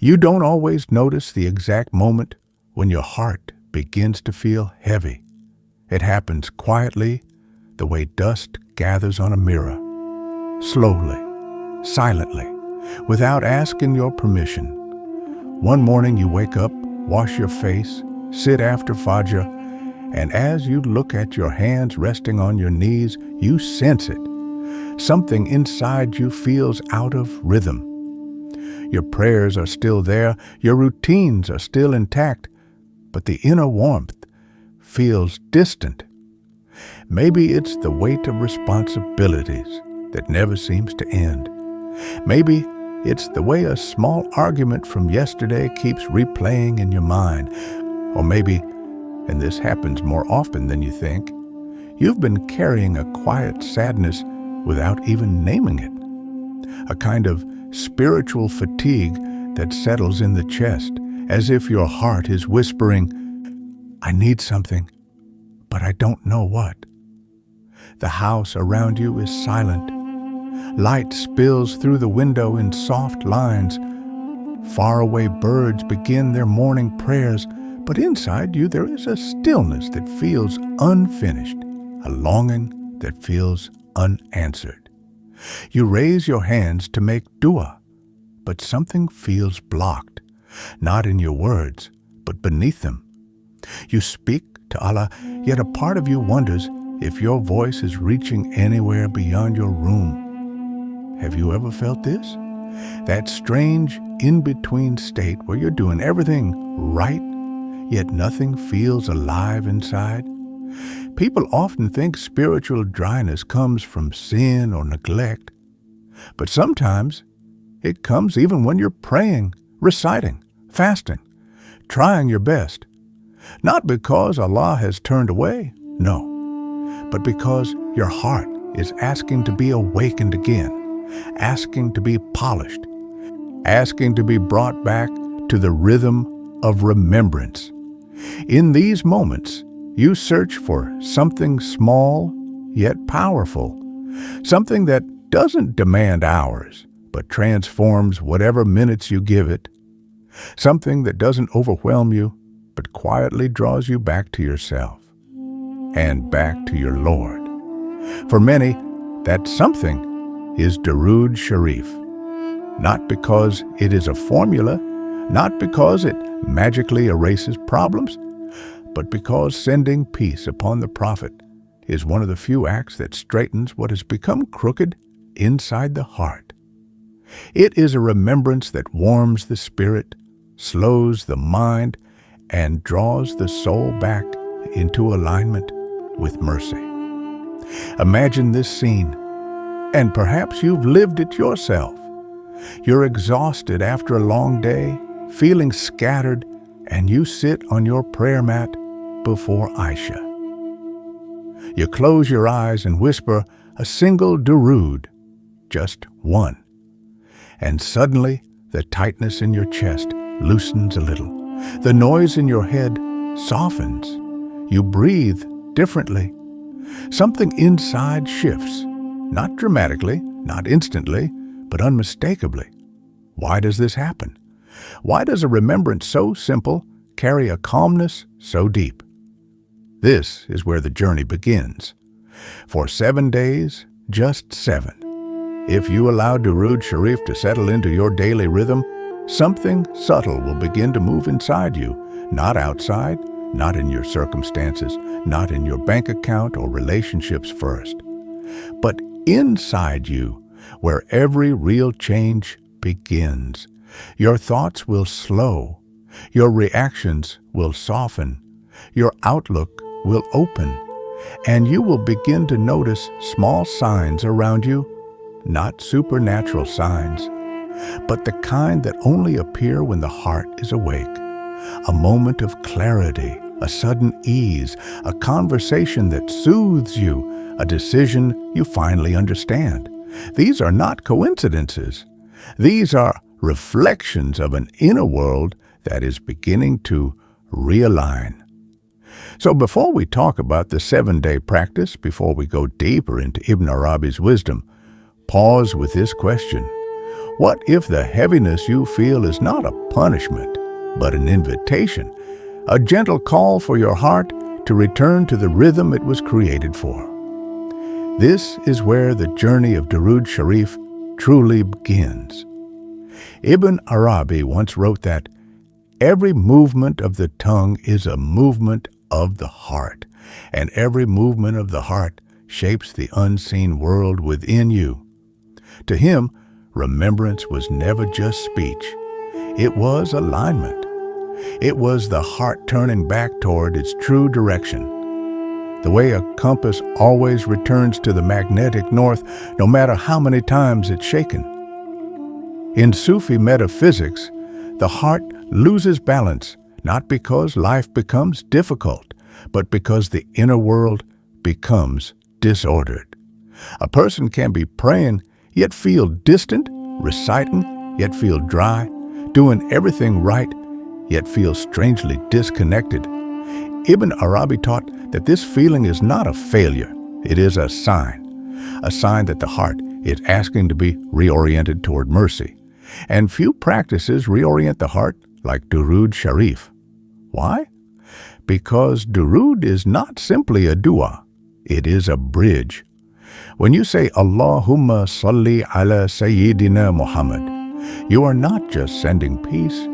You don't always notice the exact moment when your heart begins to feel heavy. It happens quietly, the way dust gathers on a mirror. Slowly, silently, without asking your permission. One morning you wake up, wash your face, sit after Fajr, and as you look at your hands resting on your knees, you sense it. Something inside you feels out of rhythm. Your prayers are still there, your routines are still intact, but the inner warmth feels distant. Maybe it's the weight of responsibilities that never seems to end. Maybe it's the way a small argument from yesterday keeps replaying in your mind. Or maybe, and this happens more often than you think, you've been carrying a quiet sadness without even naming it. A kind of spiritual fatigue that settles in the chest, as if your heart is whispering, "I need something, but I don't know what." The house around you is silent. Light spills through the window in soft lines. Faraway birds begin their morning prayers, but inside you there is a stillness that feels unfinished, a longing that feels unanswered. You raise your hands to make dua, but something feels blocked, not in your words, but beneath them. You speak to Allah, yet a part of you wonders if your voice is reaching anywhere beyond your room. Have you ever felt this? That strange in-between state where you're doing everything right, yet nothing feels alive inside? People often think spiritual dryness comes from sin or neglect, but sometimes it comes even when you're praying, reciting, fasting, trying your best. Not because Allah has turned away, no, but because your heart is asking to be awakened again, asking to be polished, asking to be brought back to the rhythm of remembrance. In these moments, you search for something small yet powerful, something that doesn't demand hours, but transforms whatever minutes you give it, something that doesn't overwhelm you, but quietly draws you back to yourself and back to your Lord. For many, that something is Durood Sharif, not because it is a formula, not because it magically erases problems, but because sending peace upon the Prophet is one of the few acts that straightens what has become crooked inside the heart. It is a remembrance that warms the spirit, slows the mind, and draws the soul back into alignment with mercy. Imagine this scene, and perhaps you've lived it yourself. You're exhausted after a long day, feeling scattered, and you sit on your prayer mat before Aisha. You close your eyes and whisper a single durood, just one. And suddenly, the tightness in your chest loosens a little. The noise in your head softens. You breathe differently. Something inside shifts, not dramatically, not instantly, but unmistakably. Why does this happen? Why does a remembrance so simple carry a calmness so deep? This is where the journey begins. For 7 days, just 7. If you allow Durood Sharif to settle into your daily rhythm, something subtle will begin to move inside you, not outside, not in your circumstances, not in your bank account or relationships first, but inside you, where every real change begins. Your thoughts will slow, your reactions will soften, your outlook will open, and you will begin to notice small signs around you, not supernatural signs, but the kind that only appear when the heart is awake. A moment of clarity, a sudden ease, a conversation that soothes you, a decision you finally understand. These are not coincidences. These are reflections of an inner world that is beginning to realign. So before we talk about the 7-day practice, before we go deeper into Ibn Arabi's wisdom, pause with this question. What if the heaviness you feel is not a punishment, but an invitation, a gentle call for your heart to return to the rhythm it was created for? This is where the journey of Durood Sharif truly begins. Ibn Arabi once wrote that every movement of the tongue is a movement of the heart, and every movement of the heart shapes the unseen world within you. To him, remembrance was never just speech. It was alignment. It was the heart turning back toward its true direction. The way a compass always returns to the magnetic north, no matter how many times it's shaken. In Sufi metaphysics, the heart loses balance, not because life becomes difficult, but because the inner world becomes disordered. A person can be praying, yet feel distant, reciting, yet feel dry, doing everything right, yet feel strangely disconnected. Ibn Arabi taught that this feeling is not a failure, it is a sign that the heart is asking to be reoriented toward mercy. And few practices reorient the heart like Durood Sharif. Why? Because Durood is not simply a dua, it is a bridge. When you say Allahumma salli ala Sayyidina Muhammad, you are not just sending peace,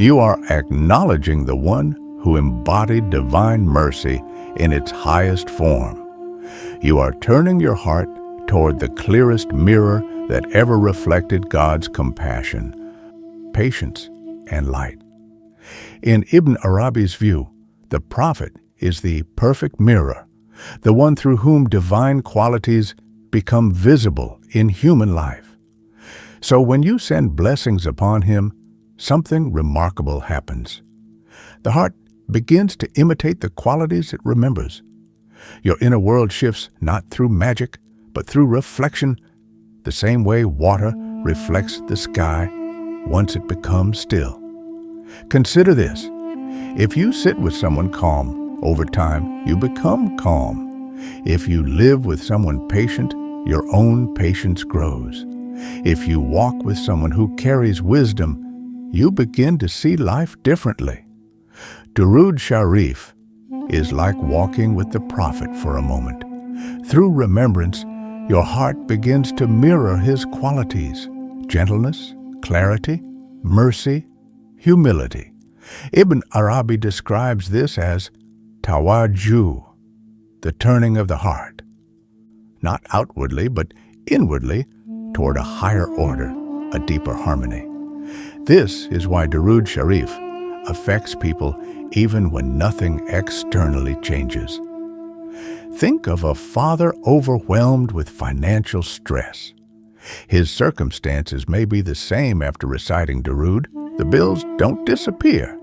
you are acknowledging the one who embodied divine mercy in its highest form. You are turning your heart toward the clearest mirror that ever reflected God's compassion, patience, and light. In Ibn Arabi's view, the prophet is the perfect mirror, the one through whom divine qualities become visible in human life. So when you send blessings upon him, something remarkable happens. The heart begins to imitate the qualities it remembers. Your inner world shifts not through magic, but through reflection, the same way water reflects the sky once it becomes still. Consider this. If you sit with someone calm, over time you become calm. If you live with someone patient, your own patience grows. If you walk with someone who carries wisdom, you begin to see life differently. Durood Sharif is like walking with the prophet for a moment. Through remembrance, your heart begins to mirror his qualities: gentleness, clarity, mercy, humility. Ibn Arabi describes this as tawajjuh, the turning of the heart, not outwardly but inwardly toward a higher order, a deeper harmony. This is why Durood Sharif affects people even when nothing externally changes. Think of a father overwhelmed with financial stress. His circumstances may be the same after reciting Durood. The bills don't disappear,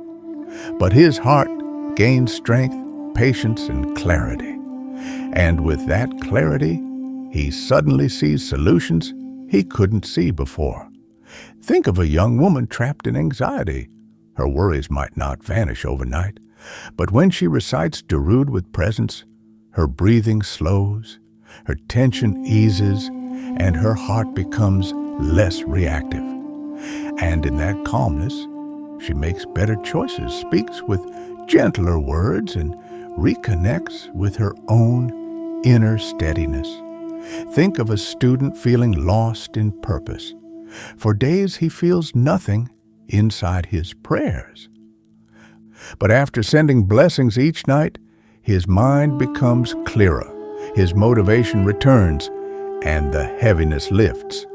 but his heart gains strength, patience, and clarity. And with that clarity, he suddenly sees solutions he couldn't see before. Think of a young woman trapped in anxiety. Her worries might not vanish overnight, but when she recites Durood with presence, her breathing slows, her tension eases, and her heart becomes less reactive. And in that calmness, she makes better choices, speaks with gentler words, and reconnects with her own inner steadiness. Think of a student feeling lost in purpose. For days he feels nothing inside his prayers. But after sending blessings each night, his mind becomes clearer, his motivation returns, and the heaviness lifts.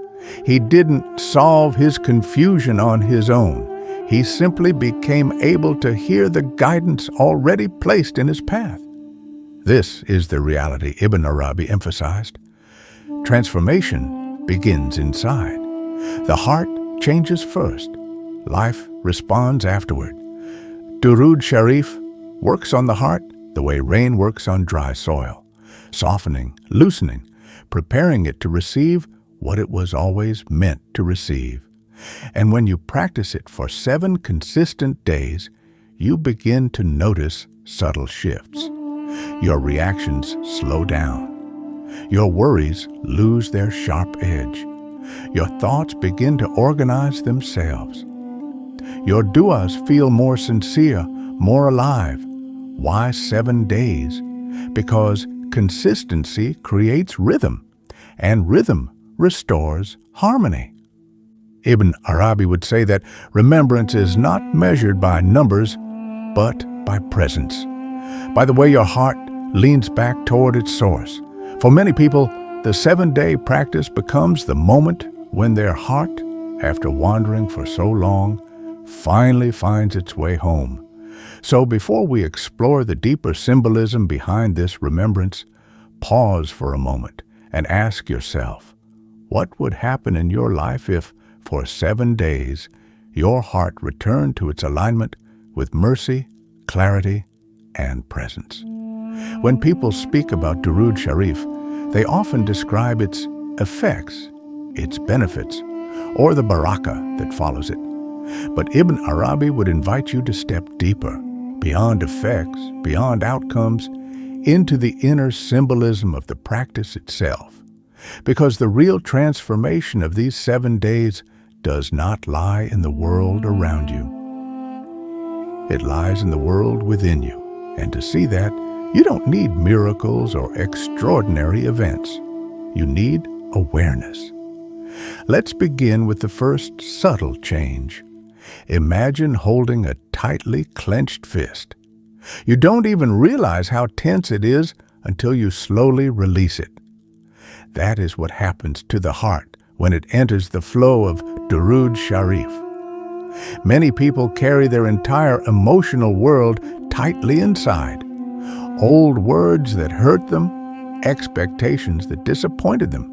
He didn't solve his confusion on his own. He simply became able to hear the guidance already placed in his path. This is the reality Ibn Arabi emphasized. Transformation begins inside. The heart changes first. Life responds afterward. Durood Sharif works on the heart the way rain works on dry soil, softening, loosening, preparing it to receive what it was always meant to receive. And when you practice it for 7 consistent days, you begin to notice subtle shifts. Your reactions slow down. Your worries lose their sharp edge. Your thoughts begin to organize themselves. Your du'as feel more sincere, more alive. Why 7 days? Because consistency creates rhythm, and rhythm restores harmony. Ibn Arabi would say that remembrance is not measured by numbers, but by presence, by the way your heart leans back toward its source. For many people, the 7-day practice becomes the moment when their heart, after wandering for so long, finally finds its way home. So before we explore the deeper symbolism behind this remembrance, pause for a moment and ask yourself, what would happen in your life if, for 7 days, your heart returned to its alignment with mercy, clarity, and presence? When people speak about Durood Sharif, they often describe its effects, its benefits, or the barakah that follows it. But Ibn Arabi would invite you to step deeper, beyond effects, beyond outcomes, into the inner symbolism of the practice itself. Because the real transformation of these 7 days does not lie in the world around you. It lies in the world within you. And to see that, you don't need miracles or extraordinary events. You need awareness. Let's begin with the first subtle change. Imagine holding a tightly clenched fist. You don't even realize how tense it is until you slowly release it. That is what happens to the heart when it enters the flow of Durood Sharif. Many people carry their entire emotional world tightly inside. Old words that hurt them, expectations that disappointed them,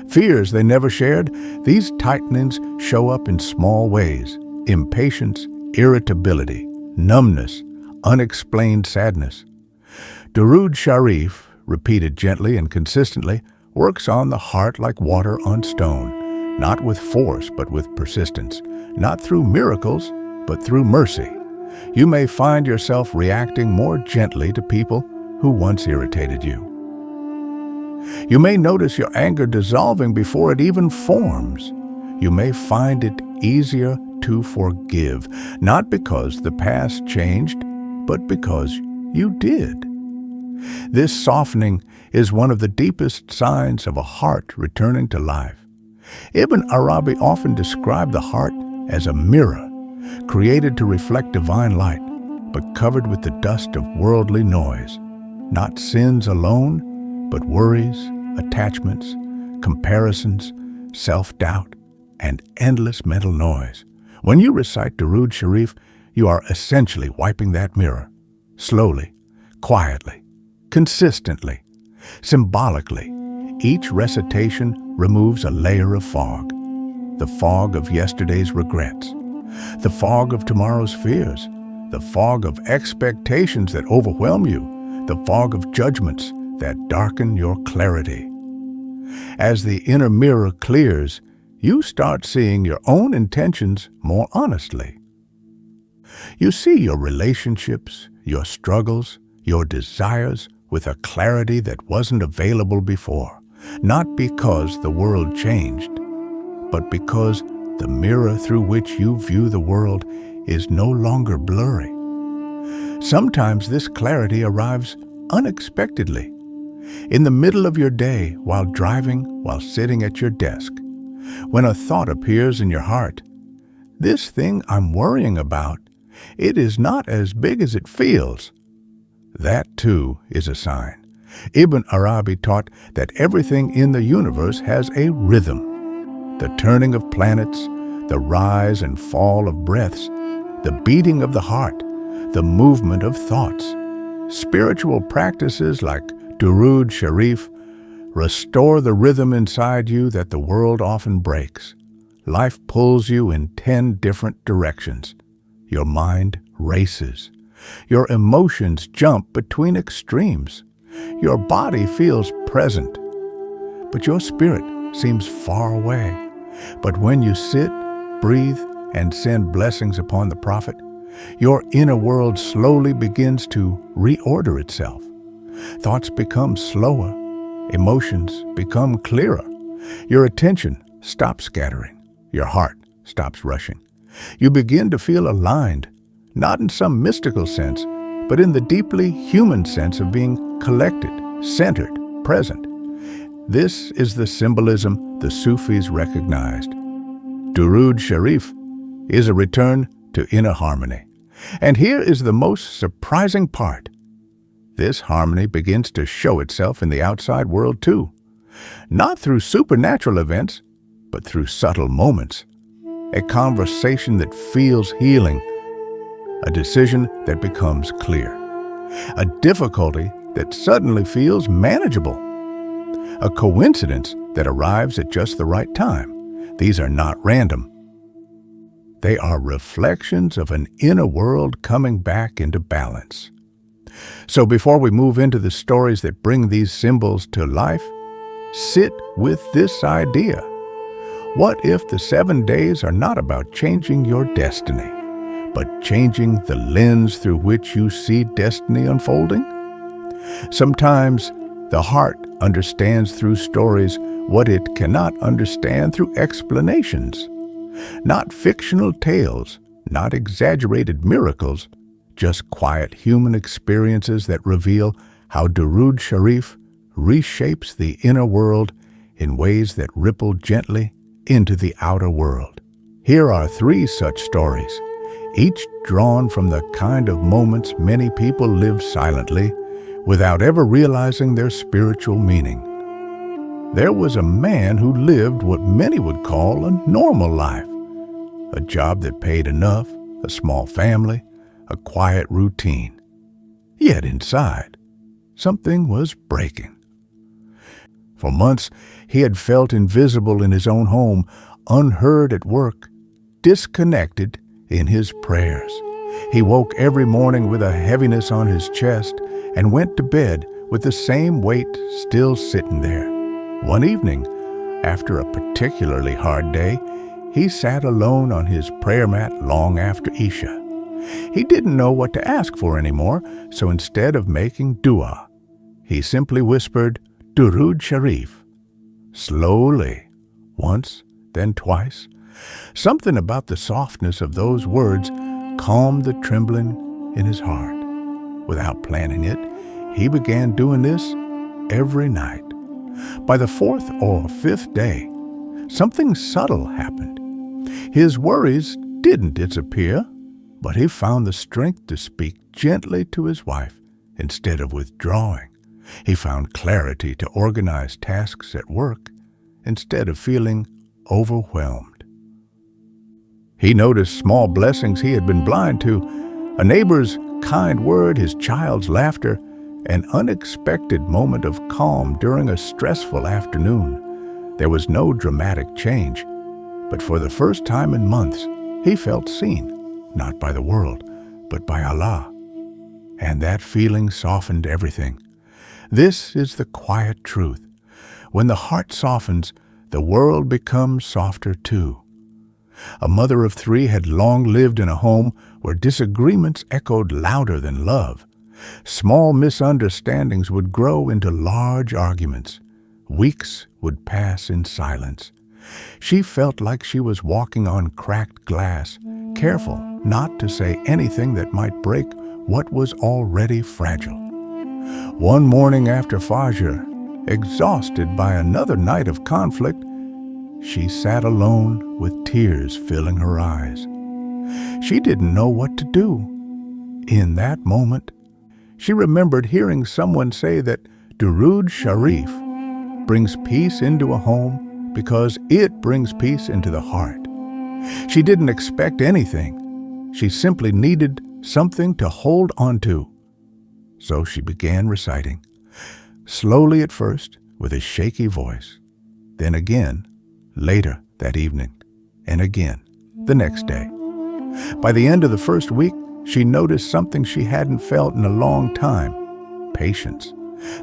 fears they never shared. These tightenings show up in small ways: impatience, irritability, numbness, unexplained sadness. Durood Sharif, repeated gently and consistently, works on the heart like water on stone, not with force but with persistence, not through miracles but through mercy. You may find yourself reacting more gently to people who once irritated you. You may notice your anger dissolving before it even forms. You may find it easier to forgive, not because the past changed, but because you did. This softening is one of the deepest signs of a heart returning to life. Ibn Arabi often described the heart as a mirror, created to reflect divine light, but covered with the dust of worldly noise. Not sins alone, but worries, attachments, comparisons, self-doubt, and endless mental noise. When you recite Durood Sharif, you are essentially wiping that mirror, slowly, quietly, consistently, symbolically. Each recitation removes a layer of fog, the fog of yesterday's regrets, the fog of tomorrow's fears, the fog of expectations that overwhelm you, the fog of judgments that darken your clarity. As the inner mirror clears, you start seeing your own intentions more honestly. You see your relationships, your struggles, your desires with a clarity that wasn't available before, not because the world changed, but because the mirror through which you view the world is no longer blurry. Sometimes this clarity arrives unexpectedly, in the middle of your day, while driving, while sitting at your desk, when a thought appears in your heart. This thing I'm worrying about, it is not as big as it feels. That too is a sign. Ibn Arabi taught that everything in the universe has a rhythm. The turning of planets, the rise and fall of breaths, the beating of the heart, the movement of thoughts. Spiritual practices like Durood Sharif restore the rhythm inside you that the world often breaks. Life pulls you in 10 different directions. Your mind races. Your emotions jump between extremes. Your body feels present, but your spirit seems far away. But when you sit, breathe, and send blessings upon the prophet, your inner world slowly begins to reorder itself. Thoughts become slower, emotions become clearer. Your attention stops scattering. Your heart stops rushing. You begin to feel aligned, not in some mystical sense, but in the deeply human sense of being collected, centered, present. This is the symbolism the Sufis recognized. Durood Sharif is a return to inner harmony. And here is the most surprising part. This harmony begins to show itself in the outside world too. Not through supernatural events, but through subtle moments. A conversation that feels healing. A decision that becomes clear. A difficulty that suddenly feels manageable. A coincidence that arrives at just the right time. These are not random. They are reflections of an inner world coming back into balance. So before we move into the stories that bring these symbols to life, sit with this idea. What if the 7 days are not about changing your destiny, but changing the lens through which you see destiny unfolding? Sometimes the heart understands through stories what it cannot understand through explanations. Not fictional tales, not exaggerated miracles, just quiet human experiences that reveal how Durood Sharif reshapes the inner world in ways that ripple gently into the outer world. Here are 3 such stories, each drawn from the kind of moments many people live silently without ever realizing their spiritual meaning. There was a man who lived what many would call a normal life. A job that paid enough, a small family, a quiet routine. Yet inside, something was breaking. For months, he had felt invisible in his own home, unheard at work, disconnected in his prayers. He woke every morning with a heaviness on his chest and went to bed with the same weight still sitting there. One evening, after a particularly hard day, he sat alone on his prayer mat long after Isha. He didn't know what to ask for anymore, so instead of making dua, he simply whispered, Durood Sharif. Slowly, once, then twice. Something about the softness of those words calmed the trembling in his heart. Without planning it, he began doing this every night. By the 4th or 5th day, something subtle happened. His worries didn't disappear, but he found the strength to speak gently to his wife instead of withdrawing. He found clarity to organize tasks at work instead of feeling overwhelmed. He noticed small blessings he had been blind to, a neighbor's kind word, his child's laughter, an unexpected moment of calm during a stressful afternoon. There was no dramatic change, but for the first time in months, he felt seen, not by the world, but by Allah. And that feeling softened everything. This is the quiet truth. When the heart softens, the world becomes softer too. A mother of 3 had long lived in a home where disagreements echoed louder than love. Small misunderstandings would grow into large arguments. Weeks would pass in silence. She felt like she was walking on cracked glass, careful not to say anything that might break what was already fragile. One morning after Fajr, exhausted by another night of conflict, she sat alone with tears filling her eyes. She didn't know what to do. In that moment, she remembered hearing someone say that Durood Sharif brings peace into a home because it brings peace into the heart. She didn't expect anything. She simply needed something to hold on to. So she began reciting, slowly at first with a shaky voice, then again, later that evening, and again the next day. By the end of the first week, she noticed something she hadn't felt in a long time, patience,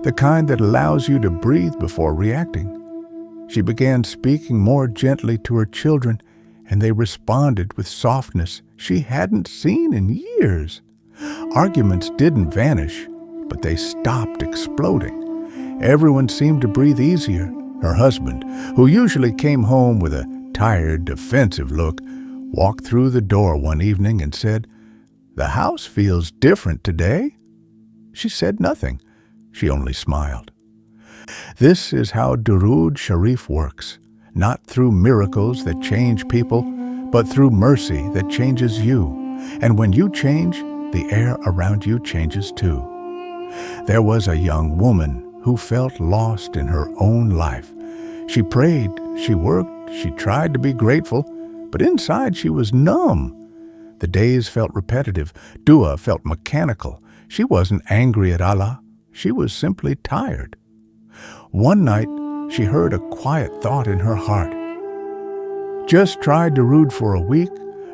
the kind that allows you to breathe before reacting. She began speaking more gently to her children, and they responded with softness she hadn't seen in years. Arguments didn't vanish, but they stopped exploding. Everyone seemed to breathe easier, Her husband, who usually came home with a tired, defensive look, walked through the door one evening and said, "The house feels different today." She said nothing. She only smiled. This is how Durood Sharif works, not through miracles that change people, but through mercy that changes you. And when you change, the air around you changes too. There was a young woman who felt lost in her own life. She prayed, she worked, she tried to be grateful, but inside she was numb. The days felt repetitive. Dua felt mechanical. She wasn't angry at Allah. She was simply tired. One night, she heard a quiet thought in her heart. Just try Durood for a week,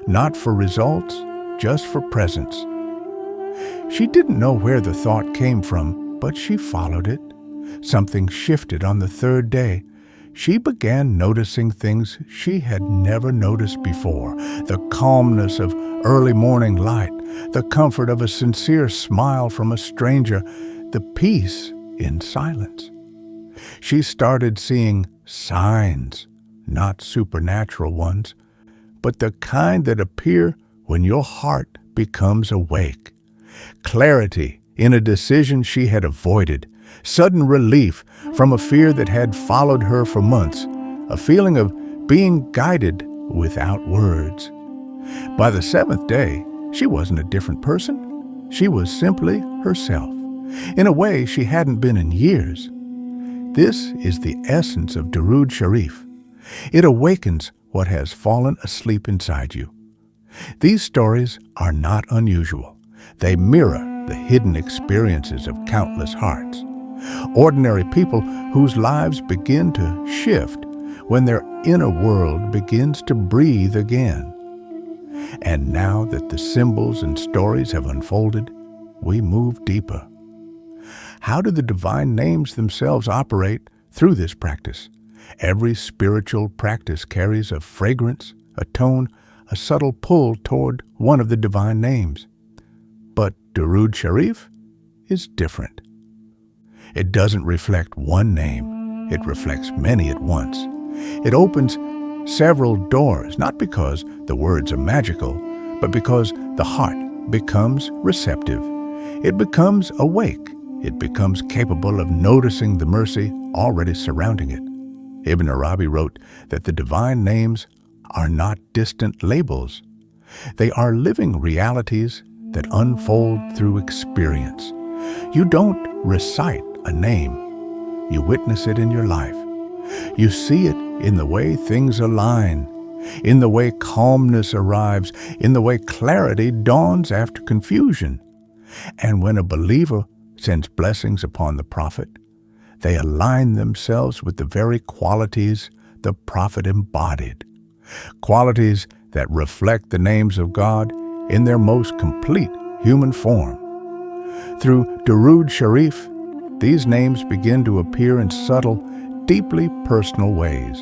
not for results, just for presence. She didn't know where the thought came from, but she followed it. Something shifted on the third day. She began noticing things she had never noticed before. The calmness of early morning light, the comfort of a sincere smile from a stranger, the peace in silence. She started seeing signs, not supernatural ones, but the kind that appear when your heart becomes awake. Clarity in a decision she had avoided, sudden relief from a fear that had followed her for months, a feeling of being guided without words. By the seventh day, she wasn't a different person. She was simply herself, in a way she hadn't been in years. This is the essence of Durood Sharif. It awakens what has fallen asleep inside you. These stories are not unusual. They mirror the hidden experiences of countless hearts. Ordinary people whose lives begin to shift when their inner world begins to breathe again. And now that the symbols and stories have unfolded, we move deeper. How do the divine names themselves operate through this practice? Every spiritual practice carries a fragrance, a tone, a subtle pull toward one of the divine names. But Durood Sharif is different. It doesn't reflect one name, it reflects many at once. It opens several doors, not because the words are magical, but because the heart becomes receptive. It becomes awake. It becomes capable of noticing the mercy already surrounding it. Ibn Arabi wrote that the divine names are not distant labels. They are living realities that unfold through experience. You don't recite a name. You witness it in your life. You see it in the way things align, in the way calmness arrives, in the way clarity dawns after confusion. And when a believer sends blessings upon the prophet, they align themselves with the very qualities the prophet embodied, qualities that reflect the names of God in their most complete human form. Through Durood Sharif, these names begin to appear in subtle, deeply personal ways.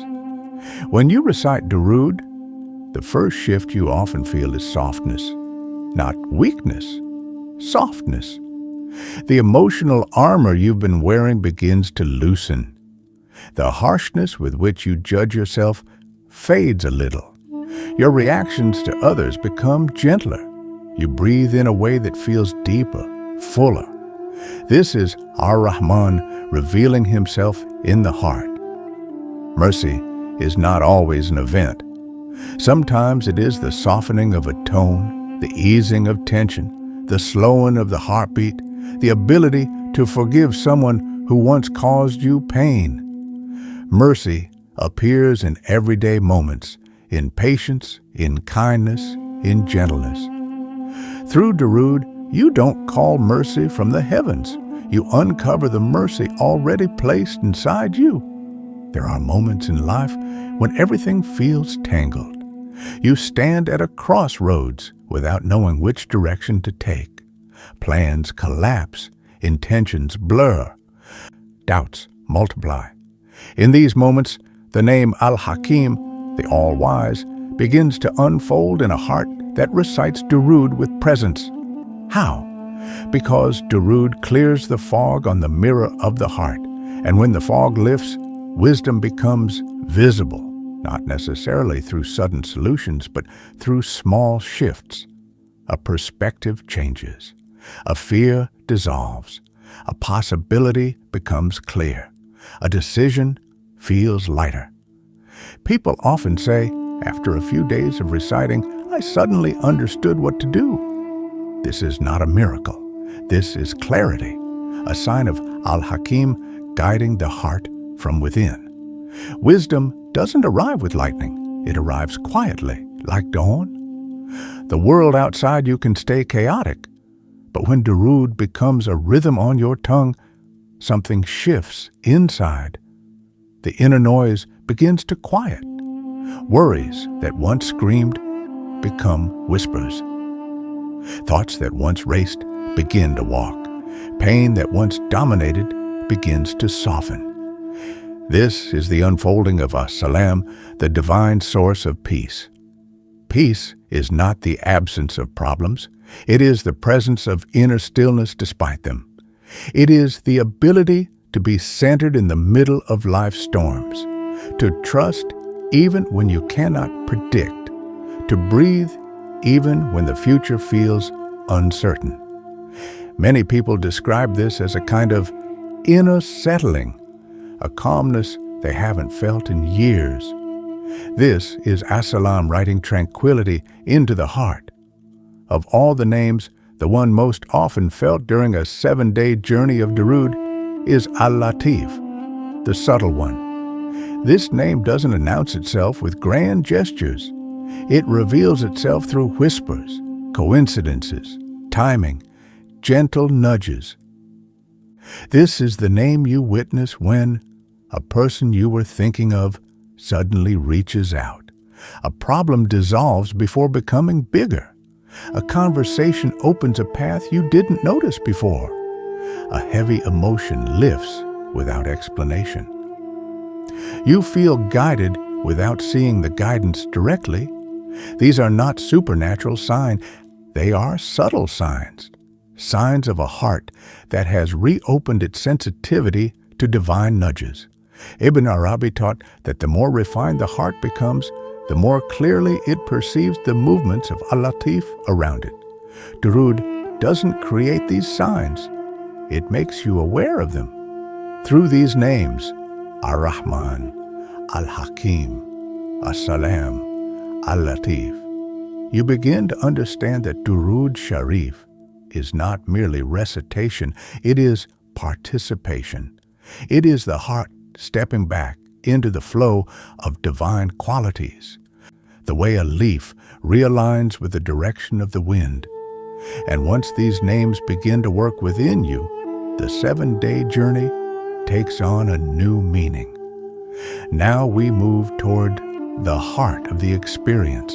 When you recite Durood, the first shift you often feel is softness, not weakness, softness. The emotional armor you've been wearing begins to loosen. The harshness with which you judge yourself fades a little. Your reactions to others become gentler. You breathe in a way that feels deeper, fuller. This is Ar-Rahman revealing himself in the heart. Mercy is not always an event. Sometimes it is the softening of a tone, the easing of tension, the slowing of the heartbeat, the ability to forgive someone who once caused you pain. Mercy appears in everyday moments, in patience, in kindness, in gentleness. Through Durood, you don't call mercy from the heavens. You uncover the mercy already placed inside you. There are moments in life when everything feels tangled. You stand at a crossroads without knowing which direction to take. Plans collapse, intentions blur, doubts multiply. In these moments, the name Al-Hakim, the All-Wise, begins to unfold in a heart that recites Durood with presence. How? Because Durood clears the fog on the mirror of the heart, and when the fog lifts, wisdom becomes visible, not necessarily through sudden solutions, but through small shifts. A perspective changes. A fear dissolves. A possibility becomes clear. A decision feels lighter. People often say, after a few days of reciting, I suddenly understood what to do. This is not a miracle. This is clarity, a sign of Al-Hakim guiding the heart from within. Wisdom doesn't arrive with lightning. It arrives quietly, like dawn. The world outside you can stay chaotic, but when Durood becomes a rhythm on your tongue, something shifts inside. The inner noise begins to quiet. Worries that once screamed become whispers. Thoughts that once raced begin to walk. Pain that once dominated begins to soften. This is the unfolding of As-Salam, the divine source of peace. Peace is not the absence of problems. It is the presence of inner stillness despite them. It is the ability to be centered in the middle of life's storms, to trust even when you cannot predict, to breathe even when the future feels uncertain. Many people describe this as a kind of inner settling, a calmness they haven't felt in years. This is As-Salam writing tranquility into the heart. Of all the names, the one most often felt during a 7-day journey of Durood is Al-Latif, the subtle one. This name doesn't announce itself with grand gestures. It reveals itself through whispers, coincidences, timing, gentle nudges. This is the name you witness when a person you were thinking of suddenly reaches out. A problem dissolves before becoming bigger. A conversation opens a path you didn't notice before. A heavy emotion lifts without explanation. You feel guided without seeing the guidance directly. These are not supernatural signs. They are subtle signs. Signs of a heart that has reopened its sensitivity to divine nudges. Ibn Arabi taught that the more refined the heart becomes, the more clearly it perceives the movements of Al-Latif around it. Durood doesn't create these signs. It makes you aware of them. Through these names, Ar-Rahman, Al-Hakim, As-Salam, Al-Latif, you begin to understand that Durood Sharif is not merely recitation, it is participation. It is the heart stepping back into the flow of divine qualities, the way a leaf realigns with the direction of the wind. And once these names begin to work within you, the 7-day journey takes on a new meaning. Now we move toward the heart of the experience,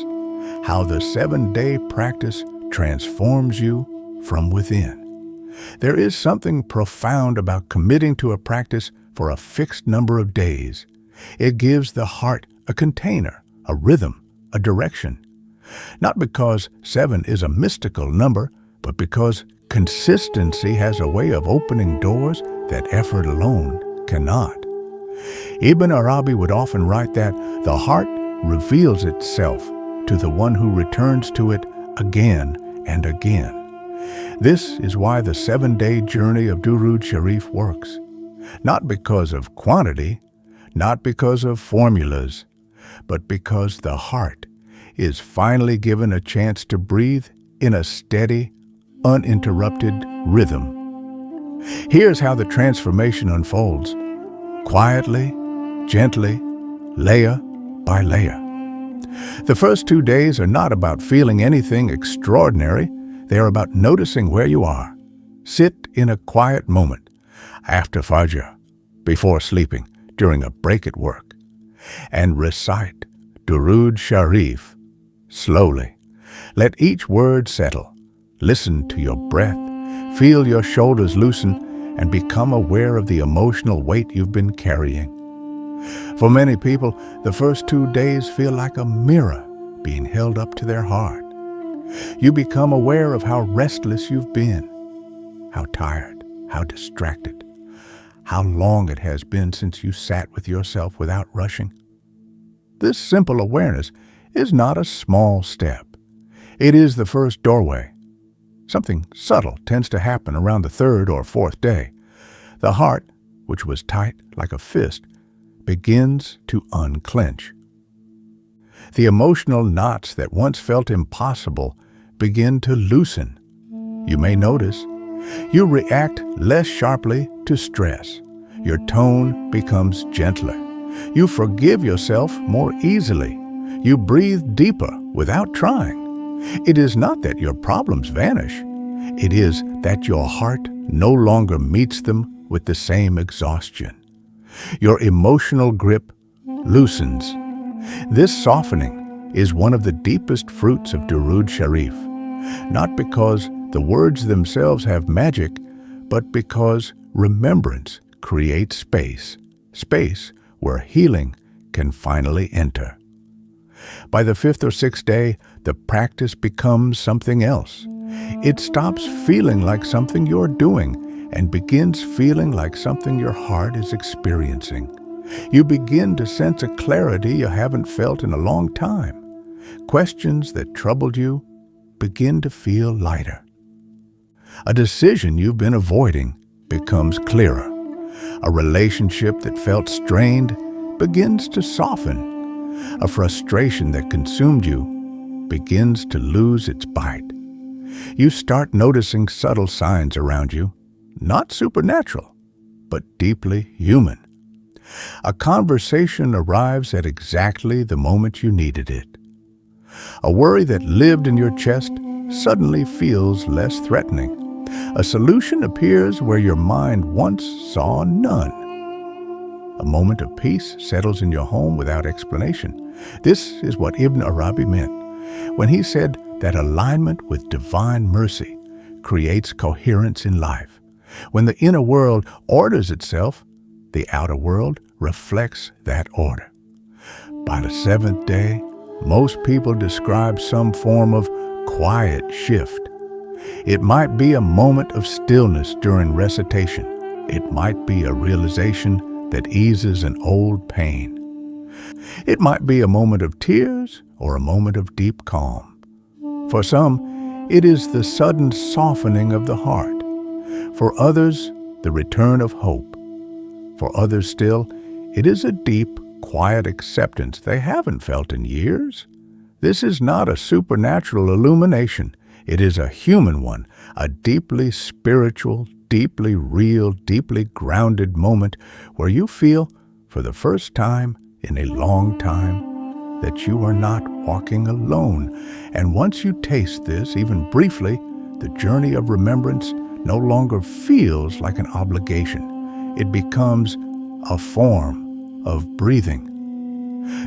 how the 7-day practice transforms you from within. There is something profound about committing to a practice for a fixed number of days. It gives the heart a container, a rhythm, a direction. Not because 7 is a mystical number, but because consistency has a way of opening doors that effort alone cannot. Ibn Arabi would often write that the heart reveals itself to the one who returns to it again and again. This is why the 7-day journey of Durood Sharif works. Not because of quantity, not because of formulas, but because the heart is finally given a chance to breathe in a steady, uninterrupted rhythm. Here's how the transformation unfolds. Quietly, gently, layer by layer. The first 2 days are not about feeling anything extraordinary. They are about noticing where you are. Sit in a quiet moment, after Fajr, before sleeping, during a break at work, and recite Durood Sharif slowly. Let each word settle. Listen to your breath. Feel your shoulders loosen and become aware of the emotional weight you've been carrying. For many people, the first 2 days feel like a mirror being held up to their heart. You become aware of how restless you've been, how tired, how distracted, how long it has been since you sat with yourself without rushing. This simple awareness is not a small step. It is the first doorway. Something subtle tends to happen around the third or fourth day. The heart, which was tight like a fist, begins to unclench. The emotional knots that once felt impossible begin to loosen. You may notice you react less sharply to stress. Your tone becomes gentler. You forgive yourself more easily. You breathe deeper without trying. It is not that your problems vanish. It is that your heart no longer meets them with the same exhaustion. Your emotional grip loosens. This softening is one of the deepest fruits of Durood Sharif, not because the words themselves have magic, but because remembrance creates space where healing can finally enter. By the fifth or sixth day, the practice becomes something else. It stops feeling like something you're doing and begins feeling like something your heart is experiencing. You begin to sense a clarity you haven't felt in a long time. Questions that troubled you begin to feel lighter. A decision you've been avoiding becomes clearer. A relationship that felt strained begins to soften. A frustration that consumed you begins to lose its bite. You start noticing subtle signs around you, not supernatural, but deeply human. A conversation arrives at exactly the moment you needed it. A worry that lived in your chest suddenly feels less threatening. A solution appears where your mind once saw none. A moment of peace settles in your home without explanation. This is what Ibn Arabi meant when he said that alignment with divine mercy creates coherence in life. When the inner world orders itself, the outer world reflects that order. By the seventh day, most people describe some form of quiet shift. It might be a moment of stillness during recitation. It might be a realization that eases an old pain. It might be a moment of tears or a moment of deep calm. For some, it is the sudden softening of the heart. For others, the return of hope. For others still, it is a deep, quiet acceptance they haven't felt in years. This is not a supernatural illumination. It is a human one, a deeply spiritual, deeply real, deeply grounded moment where you feel, for the first time in a long time, that you are not walking alone. And once you taste this, even briefly, the journey of remembrance no longer feels like an obligation. It becomes a form of breathing.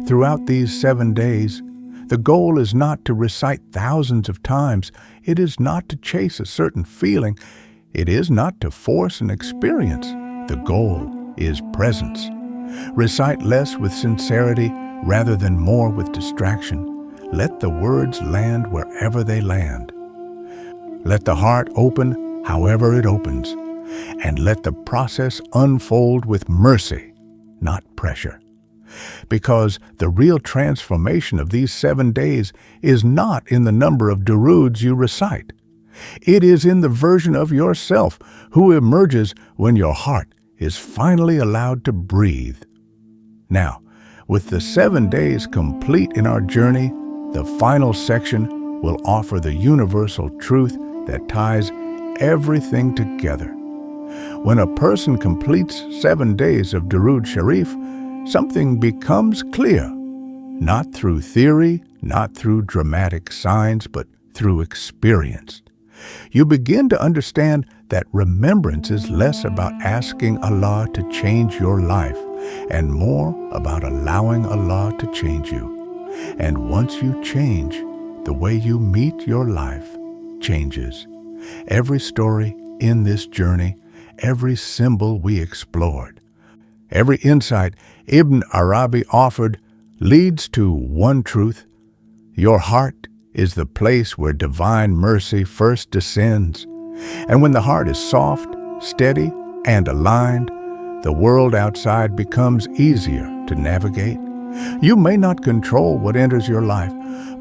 Throughout these 7 days, the goal is not to recite thousands of times. It is not to chase a certain feeling. It is not to force an experience. The goal is presence. Recite less with sincerity rather than more with distraction. Let the words land wherever they land. Let the heart open however it opens. And let the process unfold with mercy, not pressure. Because the real transformation of these 7 days is not in the number of Duroods you recite. It is in the version of yourself who emerges when your heart is finally allowed to breathe. Now, with the 7 days complete in our journey, the final section will offer the universal truth that ties everything together. When a person completes 7 days of Durood Sharif, something becomes clear, not through theory, not through dramatic signs, but through experience. You begin to understand that remembrance is less about asking Allah to change your life and more about allowing Allah to change you. And once you change, the way you meet your life changes. Every story in this journey, every symbol we explored, every insight Ibn Arabi offered leads to one truth. Your heart is the place where divine mercy first descends. And when the heart is soft, steady, and aligned, the world outside becomes easier to navigate. You may not control what enters your life,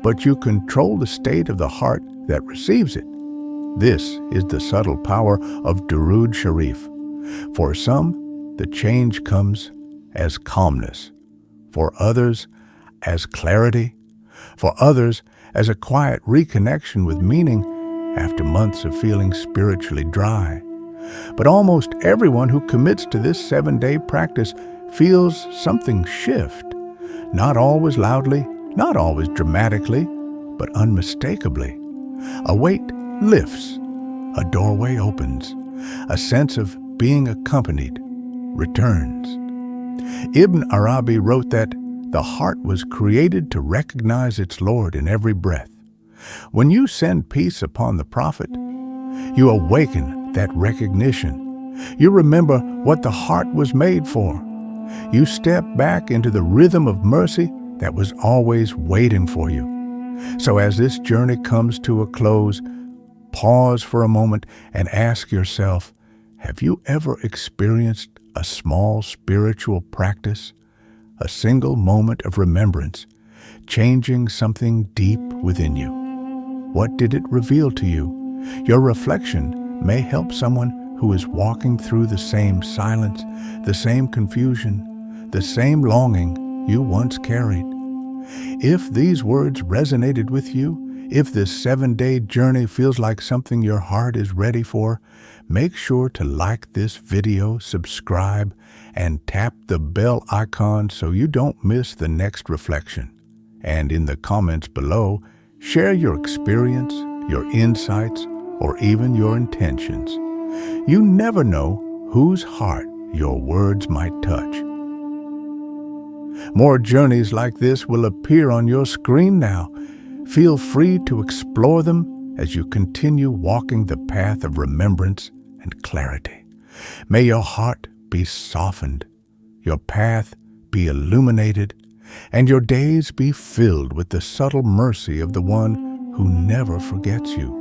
but you control the state of the heart that receives it. This is the subtle power of Durood Sharif. For some, the change comes as calmness. For others, as clarity. For others, as a quiet reconnection with meaning after months of feeling spiritually dry. But almost everyone who commits to this 7-day practice feels something shift. Not always loudly, not always dramatically, but unmistakably. A weight lifts, a doorway opens, a sense of being accompanied returns. Ibn Arabi wrote that the heart was created to recognize its Lord in every breath. When you send peace upon the prophet, you awaken that recognition. You remember what the heart was made for. You step back into the rhythm of mercy that was always waiting for you. So as this journey comes to a close, pause for a moment and ask yourself, have you ever experienced a small spiritual practice, a single moment of remembrance, changing something deep within you? What did it reveal to you? Your reflection may help someone who is walking through the same silence, the same confusion, the same longing you once carried. If these words resonated with you, if this 7-day journey feels like something your heart is ready for, make sure to like this video, subscribe, and tap the bell icon so you don't miss the next reflection. And in the comments below, share your experience, your insights, or even your intentions. You never know whose heart your words might touch. More journeys like this will appear on your screen now. Feel free to explore them as you continue walking the path of remembrance and clarity. May your heart be softened, your path be illuminated, and your days be filled with the subtle mercy of the one who never forgets you.